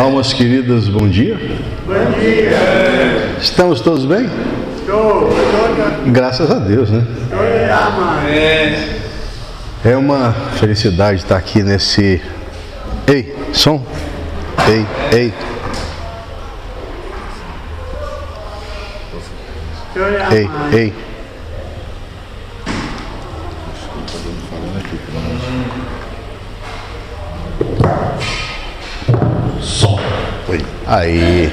Almas queridas, bom dia. Bom dia. Estamos todos bem? Estou. Graças a Deus, né? É uma felicidade estar aqui nesse... Ei, som. Ei. Ei. Som. Aí.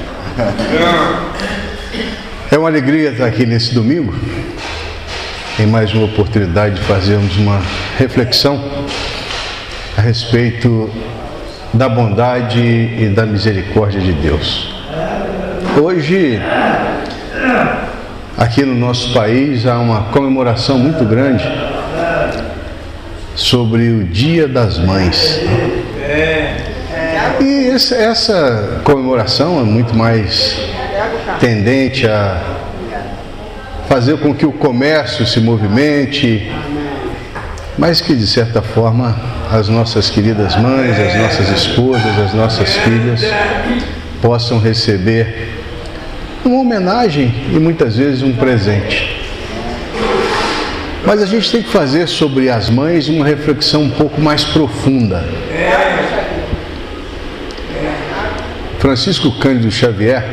É uma alegria estar aqui nesse domingo, em mais uma oportunidade de fazermos uma reflexão a respeito da bondade e da misericórdia de Deus. Hoje, aqui no nosso país, há uma comemoração muito grande sobre o Dia das Mães. E essa comemoração é muito mais tendente a fazer com que o comércio se movimente, mas que de certa forma as nossas queridas mães, as nossas esposas, as nossas filhas possam receber uma homenagem e muitas vezes um presente. Mas a gente tem que fazer sobre as mães uma reflexão um pouco mais profunda. Francisco Cândido Xavier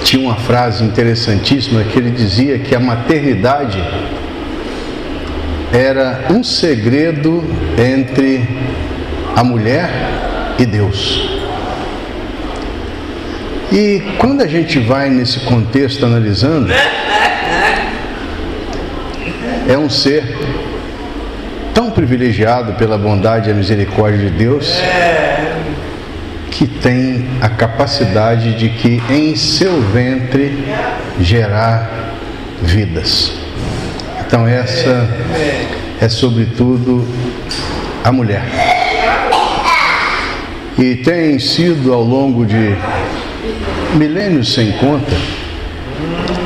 tinha uma frase interessantíssima que ele dizia que a maternidade era um segredo entre a mulher e Deus. E quando a gente vai nesse contexto analisando, é um ser tão privilegiado pela bondade e a misericórdia de Deus, que tem a capacidade de que em seu ventre gerar vidas. Então essa é sobretudo a mulher. E tem sido ao longo de milênios sem conta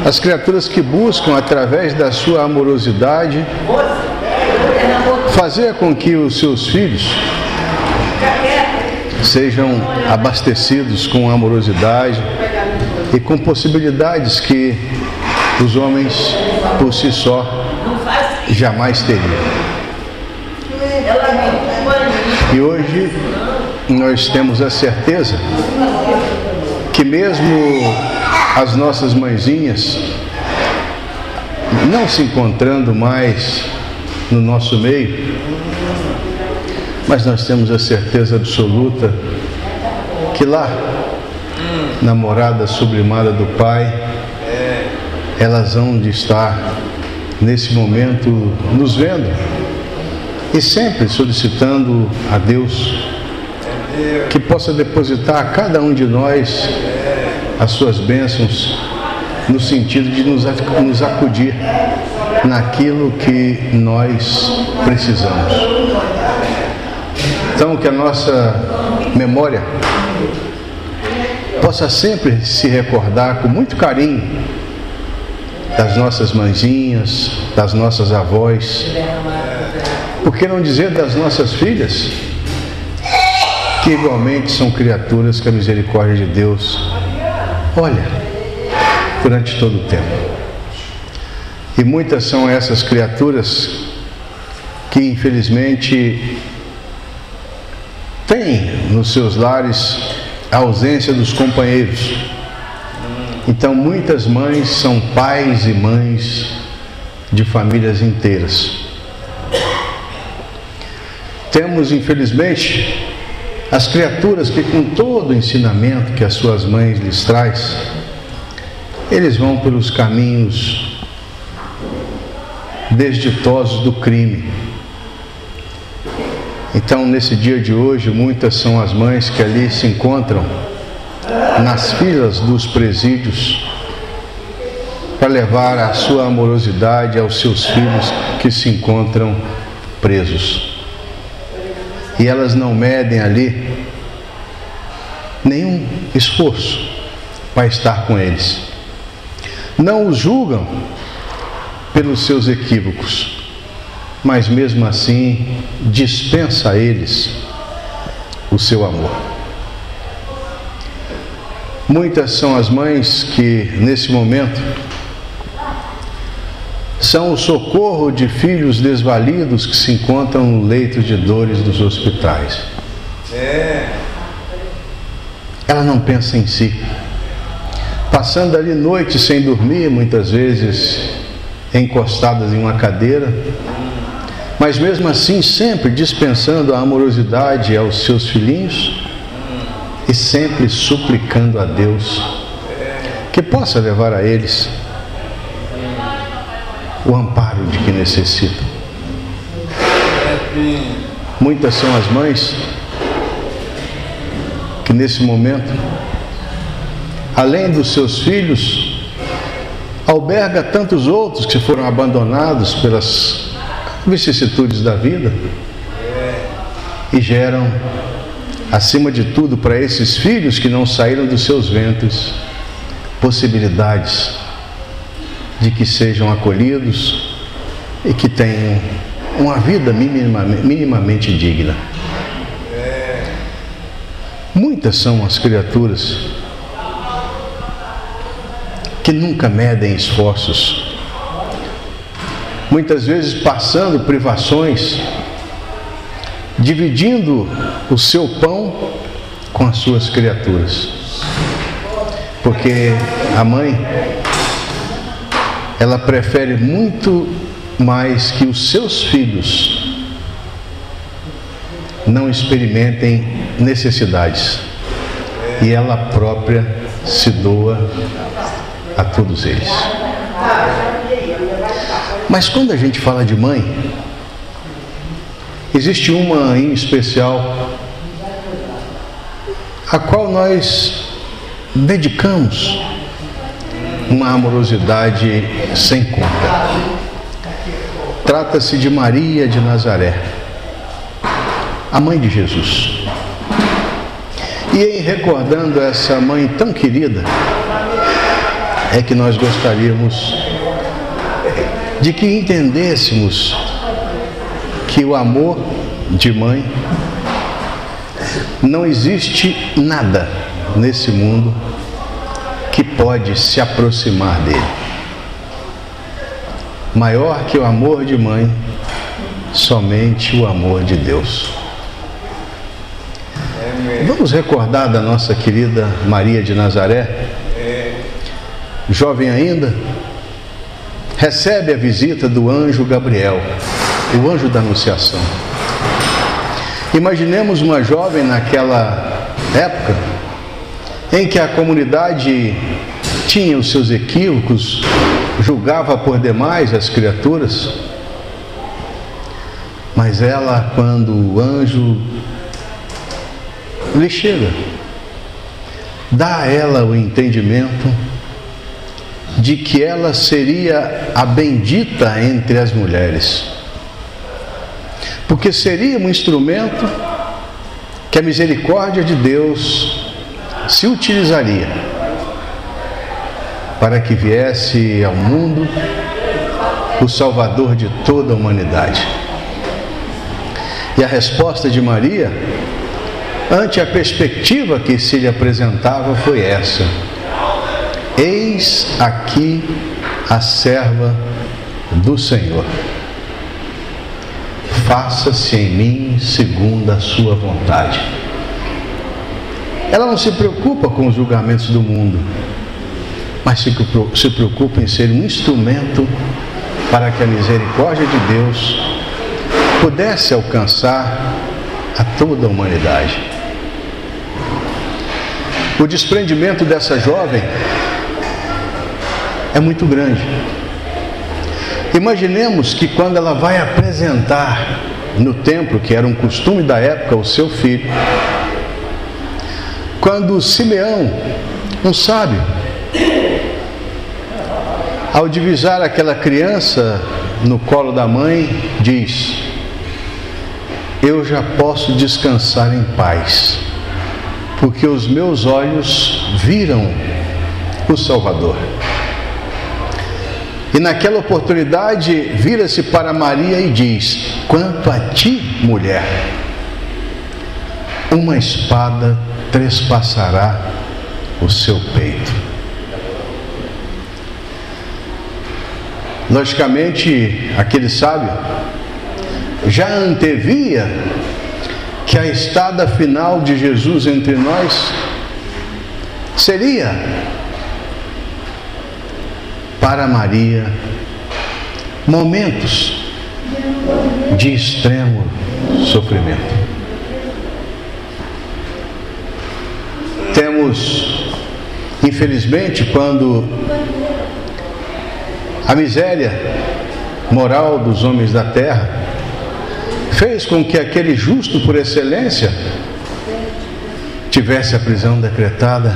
as criaturas que buscam através da sua amorosidade fazer com que os seus filhos sejam abastecidos com amorosidade e com possibilidades que os homens por si só jamais teriam. E hoje nós temos a certeza que mesmo as nossas mãezinhas não se encontrando mais no nosso meio, mas nós temos a certeza absoluta que lá, na morada sublimada do Pai, elas hão de estar nesse momento nos vendo e sempre solicitando a Deus que possa depositar a cada um de nós as suas bênçãos, no sentido de nos acudir naquilo que nós precisamos. Então, que a nossa memória possa sempre se recordar com muito carinho das nossas mãezinhas, das nossas avós, por que não dizer das nossas filhas, que igualmente são criaturas que a misericórdia de Deus olha durante todo o tempo. E muitas são essas criaturas que infelizmente têm nos seus lares a ausência dos companheiros. Então muitas mães são pais e mães de famílias inteiras. Temos infelizmente as criaturas que, com todo o ensinamento que as suas mães lhes traz, eles vão pelos caminhos desditosos do crime. Então, nesse dia de hoje, muitas são as mães que ali se encontram nas filas dos presídios para levar a sua amorosidade aos seus filhos que se encontram presos. E elas não medem ali nenhum esforço para estar com eles. Não os julgam pelos seus equívocos, mas mesmo assim dispensa a eles o seu amor. Muitas são as mães que, nesse momento, são o socorro de filhos desvalidos que se encontram no leito de dores dos hospitais. Ela não pensa em si, passando ali noites sem dormir, muitas vezes encostadas em uma cadeira, mas mesmo assim sempre dispensando a amorosidade aos seus filhinhos e sempre suplicando a Deus que possa levar a eles o amparo de que necessitam. Muitas são as mães que nesse momento, além dos seus filhos, alberga tantos outros que foram abandonados pelas vicissitudes da vida e geram, acima de tudo, para esses filhos que não saíram dos seus ventres, possibilidades de que sejam acolhidos e que tenham uma vida minimamente digna. Muitas são as criaturas que nunca medem esforços, muitas vezes passando privações, dividindo o seu pão com as suas criaturas, porque a mãe, ela prefere muito mais que os seus filhos não experimentem necessidades, e ela própria se doa a todos eles. Mas quando a gente fala de mãe, existe uma em especial a qual nós dedicamos uma amorosidade sem conta. Trata-se de Maria de Nazaré, a mãe de Jesus. E em recordando essa mãe tão querida, é que nós gostaríamos de que entendêssemos que o amor de mãe, não existe nada nesse mundo que pode se aproximar dele. Maior que o amor de mãe, somente o amor de Deus. Vamos recordar da nossa querida Maria de Nazaré, jovem ainda, recebe a visita do anjo Gabriel, o anjo da Anunciação. Imaginemos uma jovem naquela época, em que a comunidade tinha os seus equívocos, julgava por demais as criaturas, mas ela, quando o anjo lhe chega, dá a ela o entendimento de que ela seria a bendita entre as mulheres, porque seria um instrumento que a misericórdia de Deus se utilizaria para que viesse ao mundo o Salvador de toda a humanidade. E a resposta de Maria, ante a perspectiva que se lhe apresentava, foi essa: eis aqui a serva do Senhor, faça-se em mim segundo a sua vontade. Ela não se preocupa com os julgamentos do mundo, mas se preocupa em ser um instrumento para que a misericórdia de Deus pudesse alcançar a toda a humanidade. O desprendimento dessa jovem é muito grande. Imaginemos que quando ela vai apresentar no templo, que era um costume da época, o seu filho, quando Simeão, um sábio, ao divisar aquela criança no colo da mãe, diz: eu já posso descansar em paz, porque os meus olhos viram o Salvador. E naquela oportunidade vira-se para Maria e diz: quanto a ti, mulher, uma espada trespassará o seu peito. Logicamente, aquele sábio já antevia que a estada final de Jesus entre nós seria para Maria momentos de extremo sofrimento. Temos, infelizmente, quando a miséria moral dos homens da terra fez com que aquele justo por excelência tivesse a prisão decretada,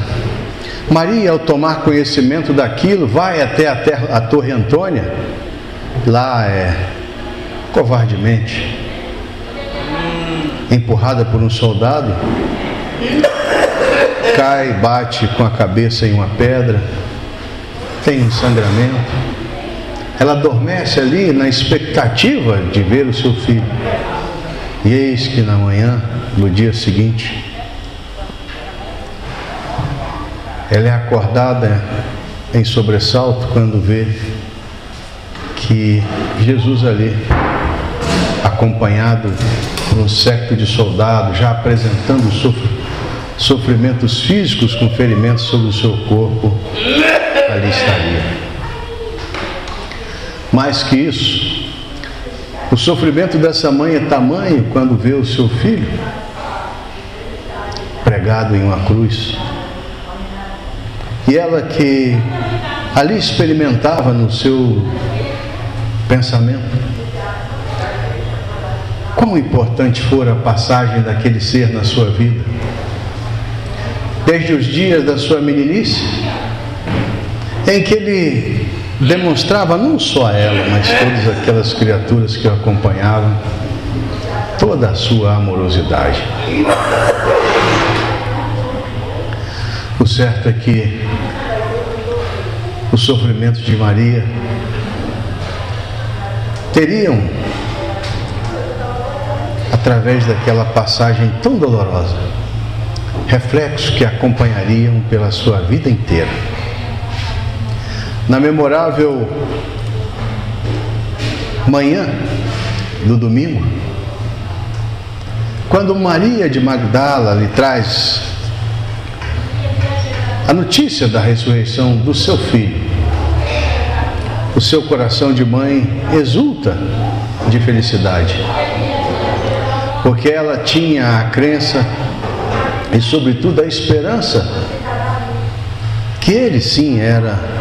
Maria, ao tomar conhecimento daquilo, vai até a Torre Antônia. Lá covardemente empurrada por um soldado, cai, bate com a cabeça em uma pedra, tem um sangramento. Ela adormece ali na expectativa de ver o seu filho. E eis que na manhã, no dia seguinte, ela é acordada em sobressalto quando vê que Jesus ali, acompanhado por um séquito de soldados, já apresentando sofrimentos físicos com ferimentos sobre o seu corpo, ali estaria. Mais que isso, o sofrimento dessa mãe é tamanho quando vê o seu filho pregado em uma cruz. E ela que ali experimentava no seu pensamento quão importante fora a passagem daquele ser na sua vida, desde os dias da sua meninice, em que ele demonstrava não só a ela, mas todas aquelas criaturas que o acompanhavam, toda a sua amorosidade. O certo é que os sofrimentos de Maria teriam, através daquela passagem tão dolorosa, reflexos que a acompanhariam pela sua vida inteira. Na memorável manhã do domingo, quando Maria de Magdala lhe traz a notícia da ressurreição do seu filho, o seu coração de mãe exulta de felicidade, porque ela tinha a crença e, sobretudo, a esperança que ele sim era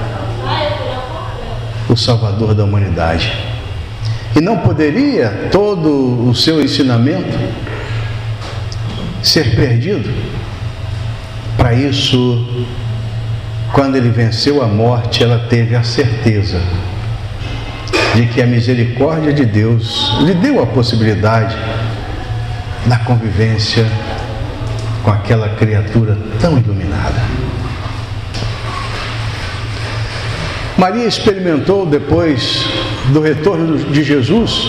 o Salvador da humanidade. E não poderia todo o seu ensinamento ser perdido. Para isso, quando ele venceu a morte, ela teve a certeza de que a misericórdia de Deus lhe deu a possibilidade da convivência com aquela criatura tão iluminada. Maria experimentou, depois do retorno de Jesus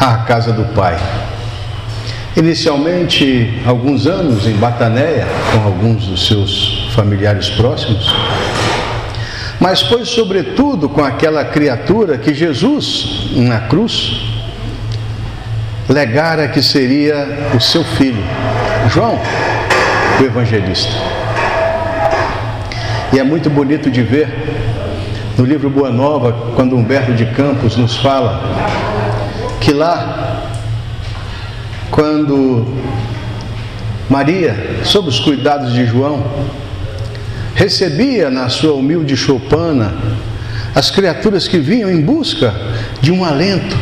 à casa do Pai, inicialmente alguns anos em Bataneia, com alguns dos seus familiares próximos, mas foi sobretudo com aquela criatura que Jesus, na cruz, legara que seria o seu filho, João, o evangelista. E é muito bonito de ver no livro Boa Nova, quando Humberto de Campos nos fala que lá, quando Maria, sob os cuidados de João, recebia na sua humilde choupana as criaturas que vinham em busca de um alento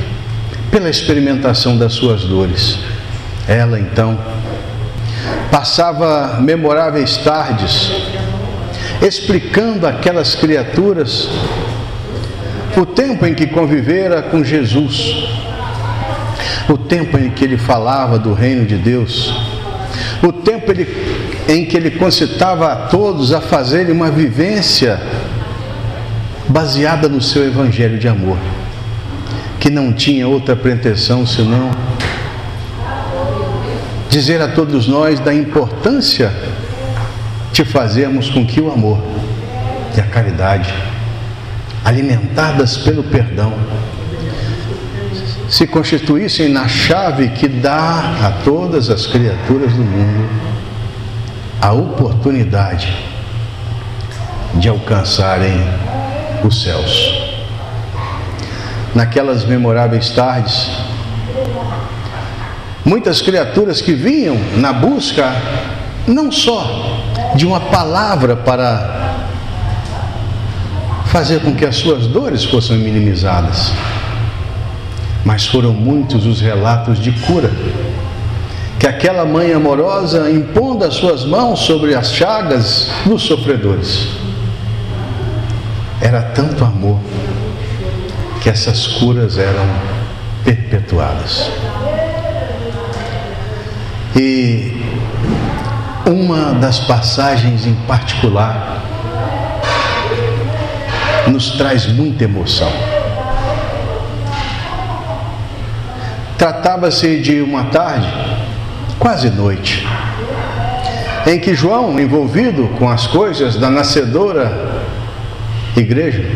pela experimentação das suas dores, ela então passava memoráveis tardes explicando àquelas criaturas o tempo em que convivera com Jesus, o tempo em que ele falava do reino de Deus, o tempo em que ele concitava a todos a fazerem uma vivência baseada no seu evangelho de amor, que não tinha outra pretensão senão dizer a todos nós da importância de fazermos com que o amor e a caridade, alimentadas pelo perdão, se constituíssem na chave que dá a todas as criaturas do mundo a oportunidade de alcançarem os céus. Naquelas memoráveis tardes, muitas criaturas que vinham na busca não só de uma palavra para fazer com que as suas dores fossem minimizadas, mas foram muitos os relatos de cura que aquela mãe amorosa, impondo as suas mãos sobre as chagas dos sofredores, era tanto amor que essas curas eram perpetuadas. E uma das passagens em particular nos traz muita emoção. Tratava-se de uma tarde, quase noite, em que João, envolvido com as coisas da nascedora igreja,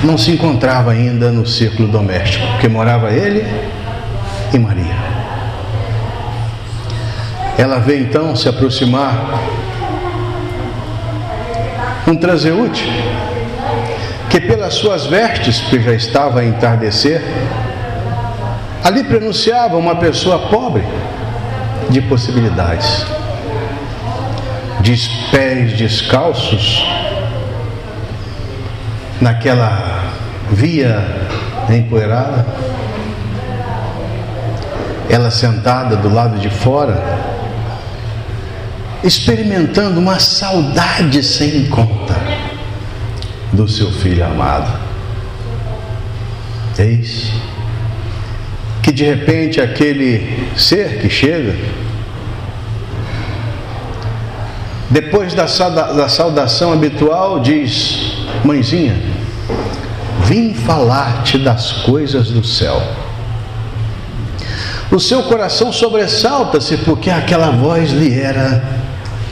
não se encontrava ainda no círculo doméstico, porque morava ele e Maria. Ela vê então se aproximar um transeúnte que pelas suas vestes, que já estava a entardecer, ali pronunciava uma pessoa pobre de possibilidades, de pés descalços, naquela via empoeirada, ela sentada do lado de fora, experimentando uma saudade sem conta do seu filho amado. Eis que de repente aquele ser que chega, depois da saudação habitual, diz: mãezinha, vim falar-te das coisas do céu. O seu coração sobressalta-se porque aquela voz lhe era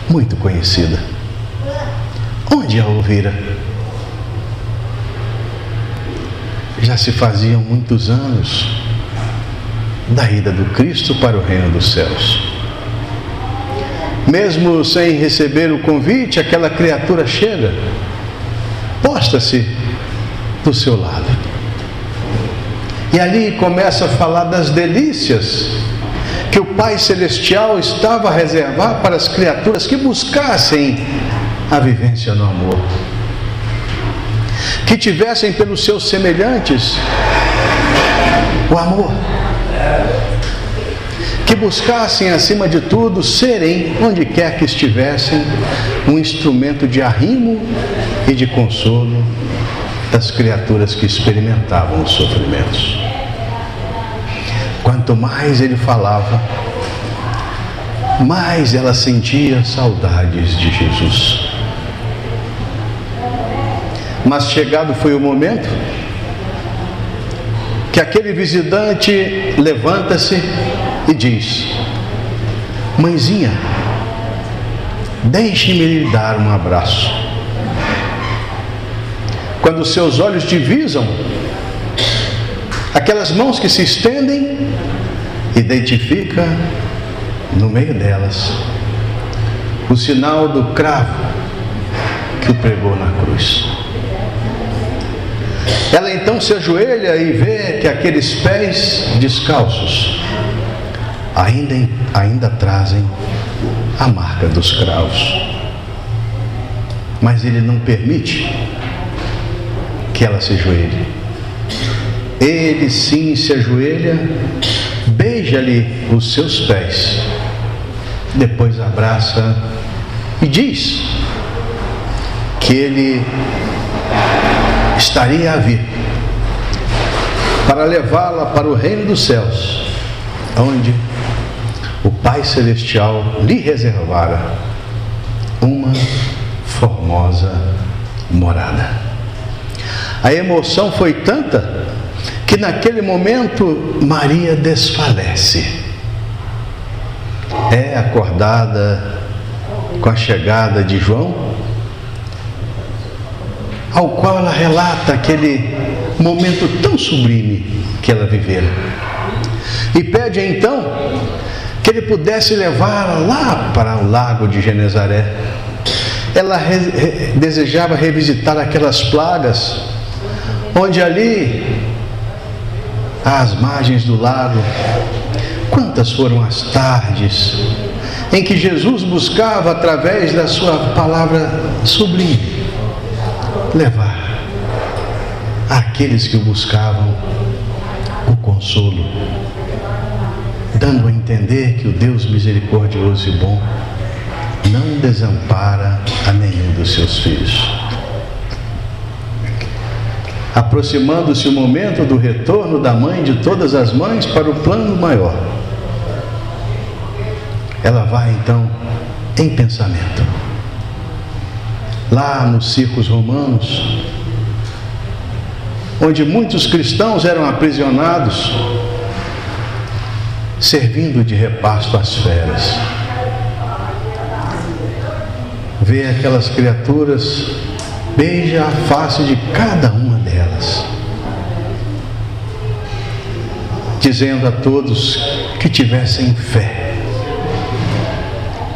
muito conhecida. Onde a ouvira? Já se faziam muitos anos da ida do Cristo para o reino dos céus. Mesmo sem receber o convite, aquela criatura chega, posta-se do seu lado. E ali começa a falar das delícias que o Pai Celestial estava a reservar para as criaturas que buscassem a vivência no amor, que tivessem pelos seus semelhantes o amor, que buscassem acima de tudo serem, onde quer que estivessem, um instrumento de arrimo e de consolo das criaturas que experimentavam os sofrimentos. Quanto mais ele falava, mais ela sentia saudades de Jesus. Mas chegado foi o momento que aquele visitante levanta-se e diz: mãezinha, deixe-me lhe dar um abraço. Quando seus olhos divisam aquelas mãos que se estendem, identifica no meio delas o sinal do cravo que o pregou na cruz. Ela então se ajoelha e vê que aqueles pés descalços ainda trazem a marca dos cravos. Mas ele não permite que ela se ajoelhe. Ele sim se ajoelha, beija-lhe os seus pés, depois abraça e diz que ele estaria a vir para levá-la para o reino dos céus, onde o Pai Celestial lhe reservara uma formosa morada. A emoção foi tanta que naquele momento Maria desfalece. É acordada com a chegada de João, ao qual ela relata aquele momento tão sublime que ela vivera. E pede então que ele pudesse levá-la lá para o lago de Genezaré. Ela desejava revisitar aquelas plagas, onde ali, às margens do lago, quantas foram as tardes em que Jesus buscava, através da sua palavra sublime, levar àqueles que o buscavam o consolo, dando a entender que o Deus misericordioso e bom não desampara a nenhum dos seus filhos. Aproximando-se o momento do retorno da mãe de todas as mães para o plano maior, ela vai então em pensamento lá nos circos romanos, onde muitos cristãos eram aprisionados, servindo de repasto às feras. Vê aquelas criaturas, beija a face de cada uma delas, dizendo a todos que tivessem fé,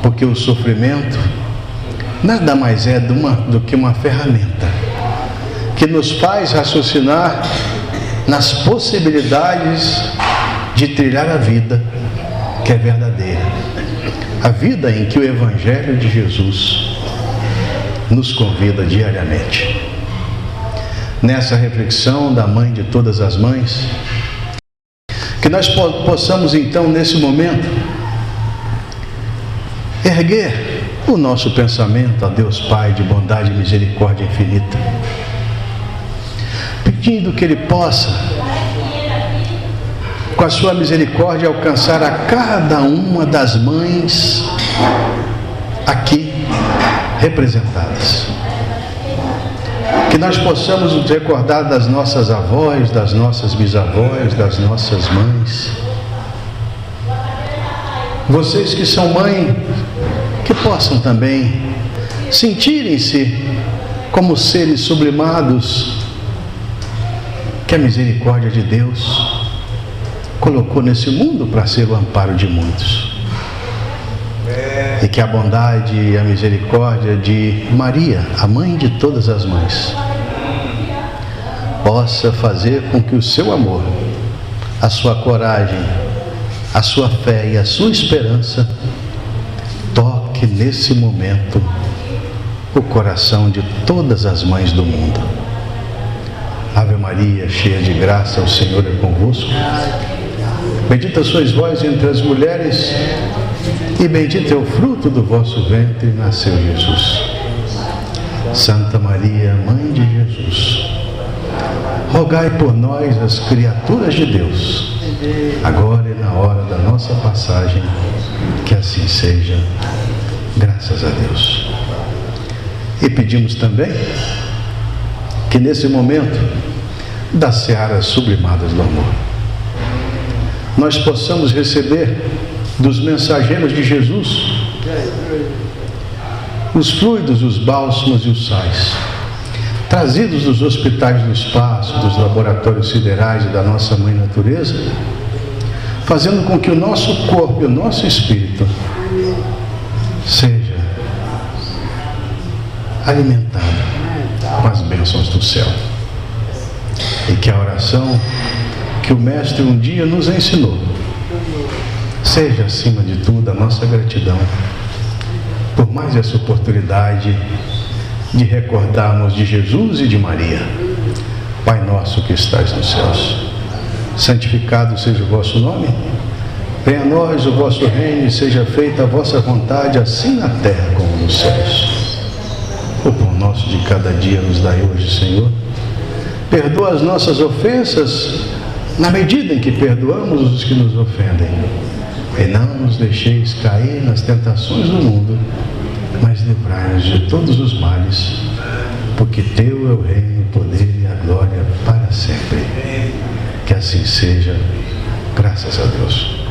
porque o sofrimento nada mais é do que uma ferramenta que nos faz raciocinar nas possibilidades de trilhar a vida que é verdadeira, a vida em que o Evangelho de Jesus nos convida diariamente. Nessa reflexão da mãe de todas as mães, que nós possamos então, nesse momento, erguer o nosso pensamento a Deus Pai de bondade e misericórdia infinita, pedindo que Ele possa, com a sua misericórdia, alcançar a cada uma das mães aqui representadas. Que nós possamos nos recordar das nossas avós, das nossas bisavós, das nossas mães. Vocês que são mãe, que possam também sentirem-se como seres sublimados que a misericórdia de Deus colocou nesse mundo para ser o amparo de muitos. E que a bondade e a misericórdia de Maria, a mãe de todas as mães, possa fazer com que o seu amor, a sua coragem, a sua fé e a sua esperança toque nesse momento o coração de todas as mães do mundo. Ave Maria, cheia de graça, o Senhor é convosco. Bendita sois vós entre as mulheres, e bendito é o fruto do vosso ventre, nasceu Jesus. Santa Maria, Mãe de Jesus, rogai por nós, as criaturas de Deus, agora e na hora da nossa passagem, que assim seja, graças a Deus. E pedimos também que nesse momento das searas sublimadas do amor, nós possamos receber dos mensageiros de Jesus os fluidos, os bálsamos e os sais, trazidos dos hospitais do espaço, dos laboratórios siderais e da nossa mãe natureza, fazendo com que o nosso corpo e o nosso espírito seja alimentado com as bênçãos do céu. E que a oração que o Mestre um dia nos ensinou seja, acima de tudo, a nossa gratidão por mais essa oportunidade de recordarmos de Jesus e de Maria. Pai nosso que estais nos céus, santificado seja o vosso nome, venha a nós o vosso reino e seja feita a vossa vontade, assim na terra como nos céus. O pão nosso de cada dia nos dai hoje, Senhor. Perdoa as nossas ofensas na medida em que perdoamos os que nos ofendem. E não nos deixeis cair nas tentações do mundo, mas livrai-nos de todos os males, porque teu é o reino, o poder e a glória para sempre. Que Que assim seja, graças a Deus.